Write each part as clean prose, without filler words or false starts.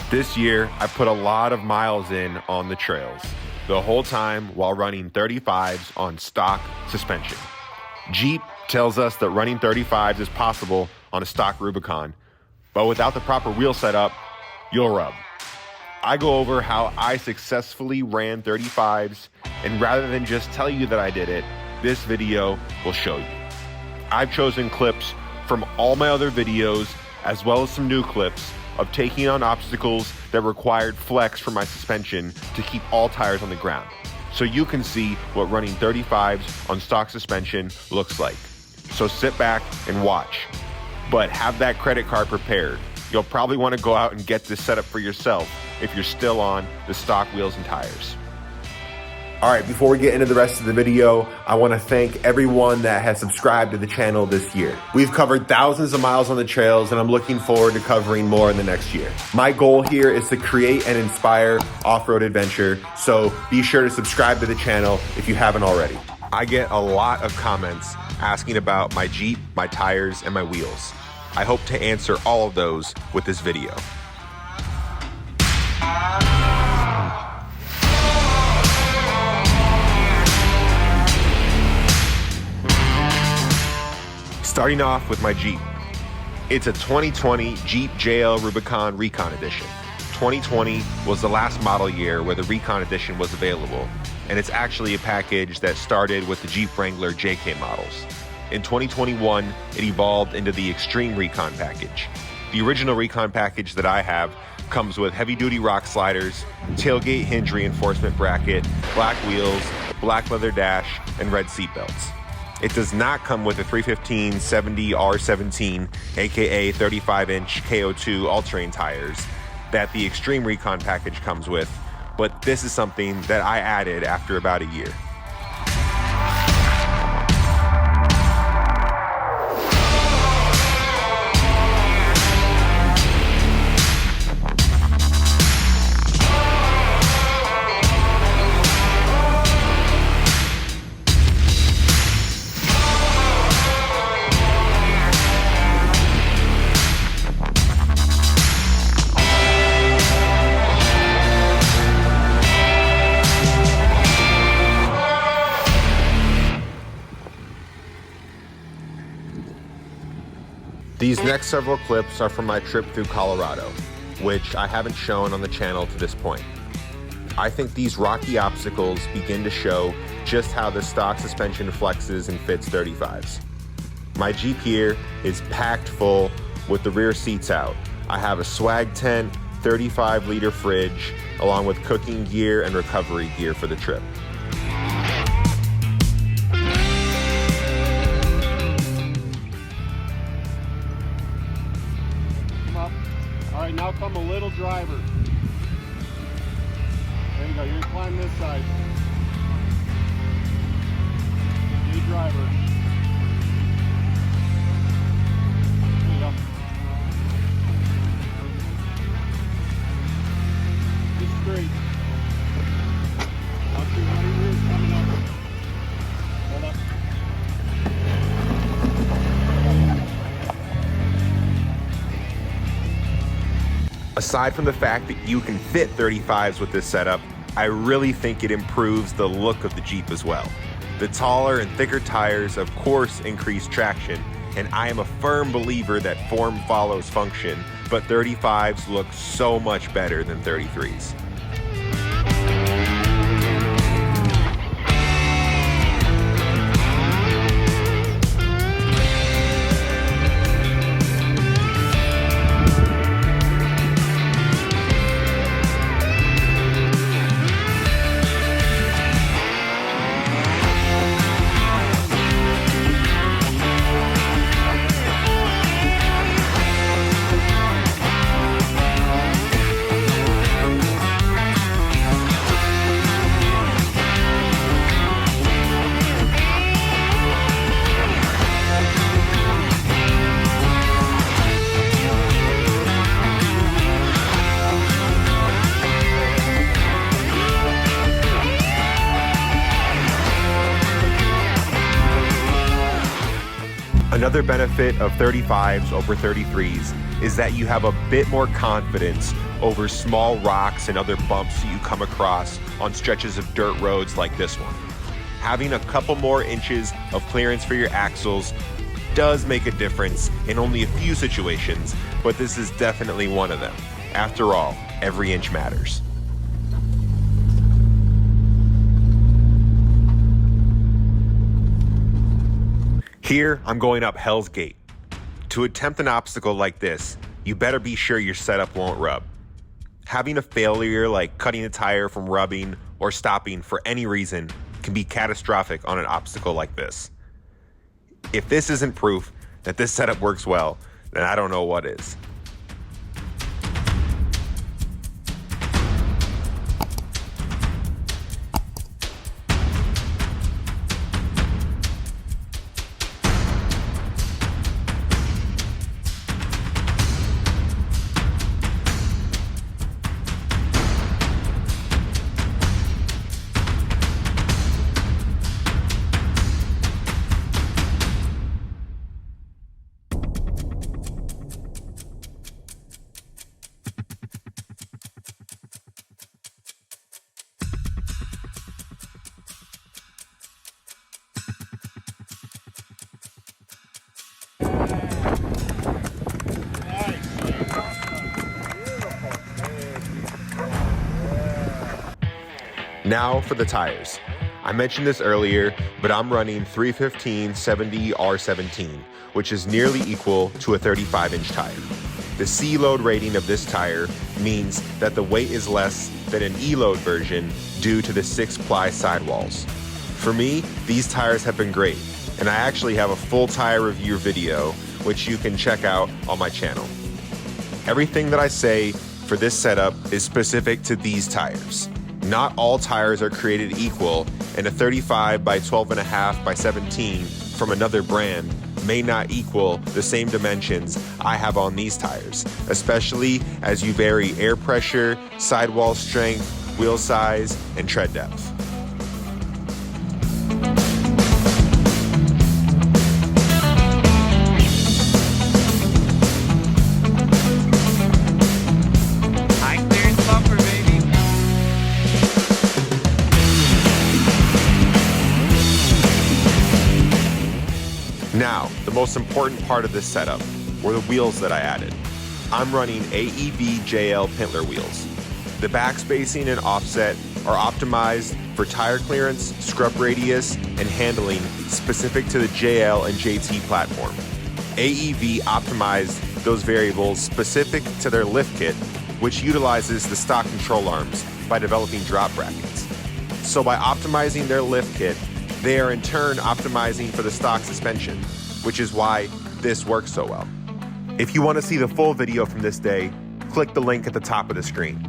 This year, I put a lot of miles in on the trails, the whole time while running 35s on stock suspension. Jeep tells us that running 35s is possible on a stock Rubicon, but without the proper wheel setup, you'll rub. I go over how I successfully ran 35s, and rather than just tell you that I did it, this video will show you. I've chosen clips from all my other videos, as well as some new clips of taking on obstacles that required flex for my suspension to keep all tires on the ground, so you can see what running 35s on stock suspension looks like. So sit back and watch, but have that credit card prepared. You'll probably want to go out and get this set up for yourself if you're still on the stock wheels and tires. All right, before we get into the rest of the video, I want to thank everyone that has subscribed to the channel this year. We've covered thousands of miles on the trails, and I'm looking forward to covering more in the next year. My goal here is to create and inspire off-road adventure, so be sure to subscribe to the channel if you haven't already. I get a lot of comments asking about my Jeep, my tires, and my wheels. I hope to answer all of those with this video. Starting off with my Jeep. It's a 2020 Jeep JL Rubicon Recon Edition. 2020 was the last model year where the Recon Edition was available, and it's actually a package that started with the Jeep Wrangler JK models. In 2021, it evolved into the Extreme Recon package. The original Recon package that I have comes with heavy-duty rock sliders, tailgate hinge reinforcement bracket, black wheels, black leather dash, and red seat belts. It does not come with a 315/70 R17, aka 35-inch KO2 all-terrain tires that the Extreme Recon package comes with, but this is something that I added after about a year. These next several clips are from my trip through Colorado, which I haven't shown on the channel to this point. I think these rocky obstacles begin to show just how the stock suspension flexes and fits 35s. My Jeep here is packed full with the rear seats out. I have a swag tent, 35-liter fridge, along with cooking gear and recovery gear for the trip. All right, now come a little driver. There you go, you're gonna climb this side. New driver. There you go. Just straight. Watch your right rear's coming up. Hold up. Aside from the fact that you can fit 35s with this setup, I really think it improves the look of the Jeep as well. The taller and thicker tires of course increase traction, and I am a firm believer that form follows function, but 35s look so much better than 33s. Another benefit of 35s over 33s is that you have a bit more confidence over small rocks and other bumps that you come across on stretches of dirt roads like this one. Having a couple more inches of clearance for your axles does make a difference in only a few situations, but this is definitely one of them. After all, every inch matters. Here, I'm going up Hell's Gate. To attempt an obstacle like this, you better be sure your setup won't rub. Having a failure like cutting a tire from rubbing or stopping for any reason can be catastrophic on an obstacle like this. If this isn't proof that this setup works well, then I don't know what is. Now for the tires. I mentioned this earlier, but I'm running 315/70 R17, which is nearly equal to a 35-inch tire. The C-load rating of this tire means that the weight is less than an E-load version due to the 6-ply sidewalls. For me, these tires have been great, and I actually have a full tire review video, which you can check out on my channel. Everything that I say for this setup is specific to these tires. Not all tires are created equal, and a 35 by 12.5 by 17 from another brand may not equal the same dimensions I have on these tires, especially as you vary air pressure, sidewall strength, wheel size, and tread depth. Now, the most important part of this setup were the wheels that I added. I'm running AEV JL Pintler wheels. The back spacing and offset are optimized for tire clearance, scrub radius, and handling specific to the JL and JT platform. AEV optimized those variables specific to their lift kit, which utilizes the stock control arms by developing drop brackets. So by optimizing their lift kit, they are in turn optimizing for the stock suspension, which is why this works so well. If you want to see the full video from this day, click the link at the top of the screen.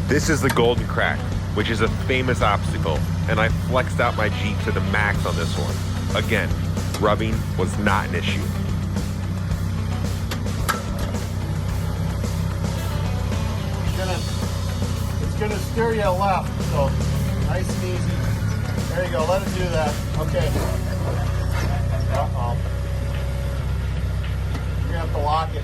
This is the Golden Crack, which is a famous obstacle, and I flexed out my Jeep to the max on this one. Again, rubbing was not an issue. It's gonna steer you left, so nice and easy. There you go, let it do that. Okay. Uh-oh. You're gonna have to lock it.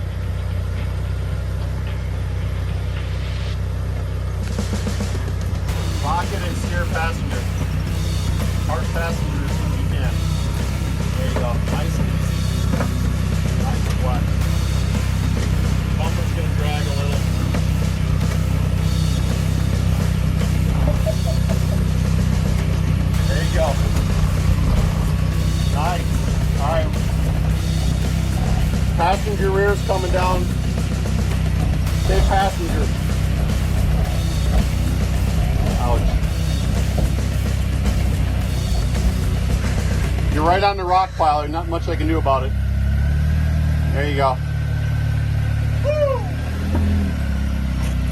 Lock it and steer passenger. Park passenger as soon as you can. There you go, nice and easy. Nice and flat. Bumper's gonna drag a little. There you go. Nice. All right. Passenger rear's coming down. Stay passenger. Ouch. You're right on the rock pile. There's not much I can do about it. There you go. Woo!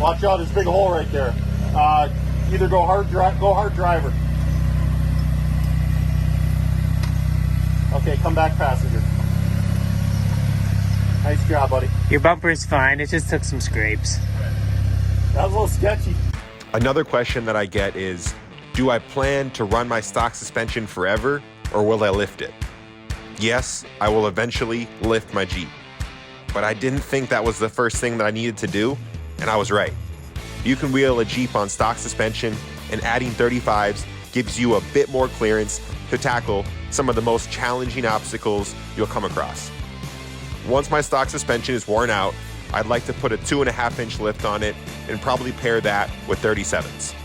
Watch out, there's a big hole right there. Either go hard driver. Okay, come back passenger. Nice job, buddy. Your bumper is fine. It just took some scrapes. That was a little sketchy. Another question that I get is, do I plan to run my stock suspension forever, or will I lift it? Yes, I will eventually lift my Jeep, but I didn't think that was the first thing that I needed to do, and I was right. You can wheel a Jeep on stock suspension, and adding 35s gives you a bit more clearance to tackle some of the most challenging obstacles you'll come across. Once my stock suspension is worn out, I'd like to put a 2.5-inch lift on it and probably pair that with 37s.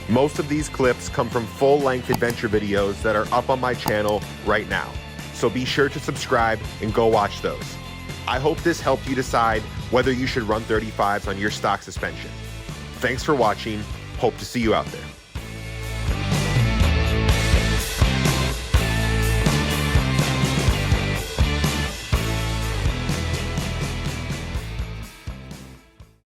Most of these clips come from full-length adventure videos that are up on my channel right now, so be sure to subscribe and go watch those. I hope this helped you decide whether you should run 35s on your stock suspension. Thanks for watching. Hope to see you out there.